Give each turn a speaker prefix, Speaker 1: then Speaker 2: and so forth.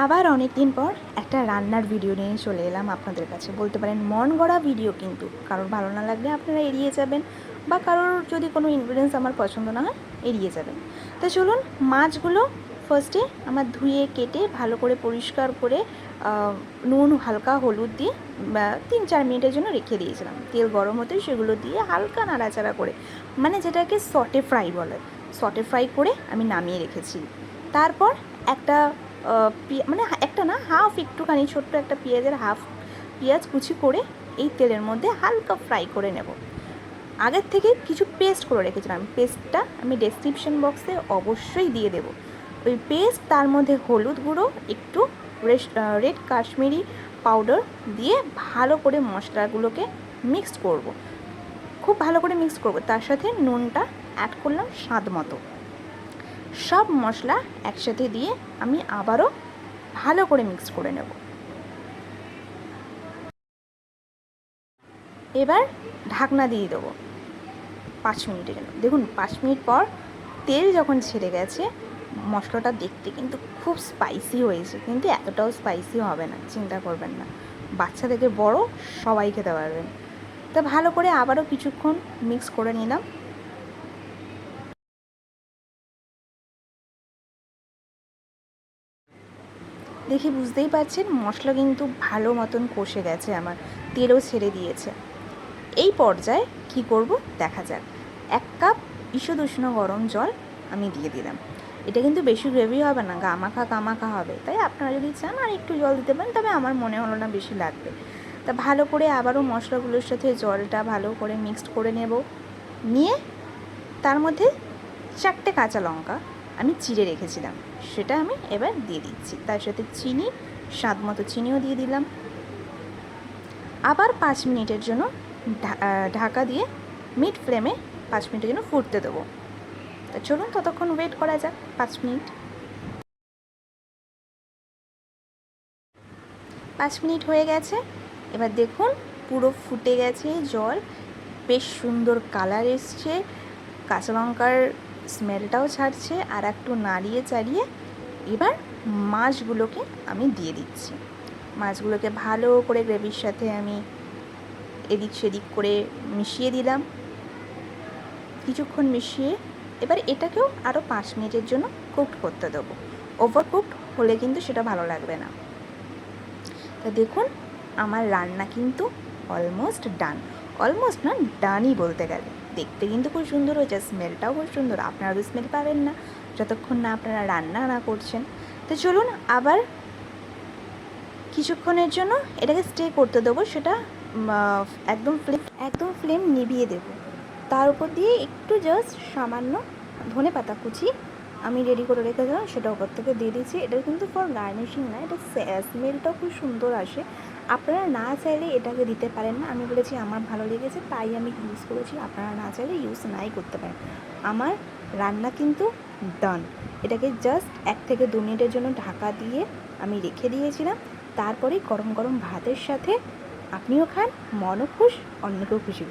Speaker 1: আবার অনেক দিন পর একটা রান্নার ভিডিও নিয়ে চলে এলাম আপনাদের কাছে। বলতে পারেন মন গড়া ভিডিও, কিন্তু কারোর ভালো না লাগলে আপনারা এড়িয়ে যাবেন, বা কারোর যদি কোনো ইনগ্রিডিয়েন্টস আমার পছন্দ না হয় এড়িয়ে যাবেন। তো চলুন, মাছগুলো ফার্স্টে আমার ধুয়ে কেটে ভালো করে পরিষ্কার করে নুন হালকা হলুদ দিয়ে 3-4 মিনিটের জন্য রেখে দিয়েছিলাম। তেল গরম হতে সেগুলো দিয়ে হালকা নাড়াচাড়া করে, মানে যেটাকে সটে ফ্রাই বলে, সটে ফ্রাই করে আমি নামিয়ে রেখেছি। তারপর একটা মানে একটা না, হাফ, একটুখানি ছোট্ট একটা পেঁয়াজের হাফ পেঁয়াজ কুচি করে এই তেলের মধ্যে হালকা ফ্রাই করে নেব। আগের থেকে কিছু পেস্ট করে রেখেছিলাম, পেস্টটা আমি ডেসক্রিপশন বক্সে অবশ্যই দিয়ে দেবো। ওই পেস্ট, তার মধ্যে হলুদ গুঁড়ো, একটু রেড কাশ্মীরি পাউডার দিয়ে ভালো করে মশলাগুলোকে মিক্সড করব, খুব ভালো করে মিক্স করব। তার সাথে নুনটা অ্যাড করলাম স্বাদ মতো। সব মশলা একসাথে দিয়ে আমি আবারও ভালো করে মিক্স করে নেব। এবার ঢাকনা দিয়ে দেবো 5 মিনিটের জন্য। দেখুন 5 মিনিট পর তেল যখন ছেড়ে গেছে, মশলাটা দেখতে কিন্তু খুব স্পাইসি হয়েছে, কিন্তু এতটাও স্পাইসি হবে না, চিন্তা করবেন না। বাচ্চা থেকে বড় সবাই খেতে পারবেন। তা ভালো করে আবারও কিছুক্ষণ মিক্স করে নিলাম। দেখে বুঝতেই পারছেন মশলা কিন্তু ভালো মতন কষে গেছে, আমার তেলও ছেড়ে দিয়েছে। এই পর্যায়ে কি করব দেখা যাক। 1 কাপ ঈষৎ উষ্ণ গরম জল আমি দিয়ে দিলাম। এটা কিন্তু বেশি গ্রেভি হবে না, গামাখা হবে, তাই আপনারা যদি চান আর একটু জল দিতে পারেন, তবে আমার মনে হলো না বেশি লাগবে। তা ভালো করে আবারও মশলাগুলোর সাথে জলটা ভালো করে মিক্সড করে নেব। নিয়ে তার মধ্যে 4টে কাঁচা লঙ্কা আমি চিড়ে রেখেছিলাম, সেটা আমি এবার দিয়ে দিচ্ছি। তার সাথে চিনি, স্বাদ মতো চিনিও দিয়ে দিলাম। আবার 5 মিনিটের জন্য ঢাকা দিয়ে মিড ফ্লেমে 5 মিনিটের জন্য ফুটতে দেবো। তো চলুন ততক্ষণ ওয়েট করা যাক 5 মিনিট। 5 মিনিট হয়ে গেছে। এবার দেখুন পুরো ফুটে গেছে জল, বেশ সুন্দর কালার এসছে, কাঁচা লঙ্কার স্মেলটাও ছাড়ছে। আর একটু নাড়িয়ে চাড়িয়ে এবার মাছগুলোকে আমি দিয়ে দিচ্ছি। মাছগুলোকে ভালো করে গ্রেভির সাথে আমি এদিক সেদিক করে মিশিয়ে দিলাম। কিছুক্ষণ মিশিয়ে এবার এটাকেও আরও 5 মিনিটের জন্য কুকড করতে দেবো। ওভার কুকড হলে কিন্তু সেটা ভালো লাগবে না। তা দেখুন আমার রান্না কিন্তু অলমোস্ট ডান, অলমোস্ট না, ডানই বলতে গেলে। দেখতে কিন্তু খুব সুন্দর হয়েছে, স্মেলটাও খুব সুন্দর। আপনারা তো স্মেল পাবেন না যতক্ষণ না আপনারা রান্না না করছেন। তো চলুন আবার কিছুক্ষণের জন্য এটাকে স্টে করতে দেবো। সেটা একদম ফ্লেম নিভিয়ে দেবো। তার উপর দিয়ে একটু জাস্ট সামান্য ধনে পাতা কুচি আমি রেডি করে রেখেছিলাম, সেটা উপর থেকে দিয়ে দিচ্ছি। এটা কিন্তু ফর গার্নিশিং না, এটা স্মেলটাও খুব সুন্দর আসে। আপনারা না চাইলে এটাকে দিতে পারেন না, আমি বলেছি আমার ভালো লেগেছে তাই আমি ইউজ করেছি। আপনারা না চাইলে ইউজ নাই করতে পারেন। আমার রান্না কিন্তু ডান। এটাকে জাস্ট 1 থেকে 2 মিনিটের জন্য ঢাকা দিয়ে আমি রেখে দিয়েছিলাম। তারপরে গরম গরম ভাতের সাথে আপনিও খান, মনও খুশ, অন্যকেও খুশি।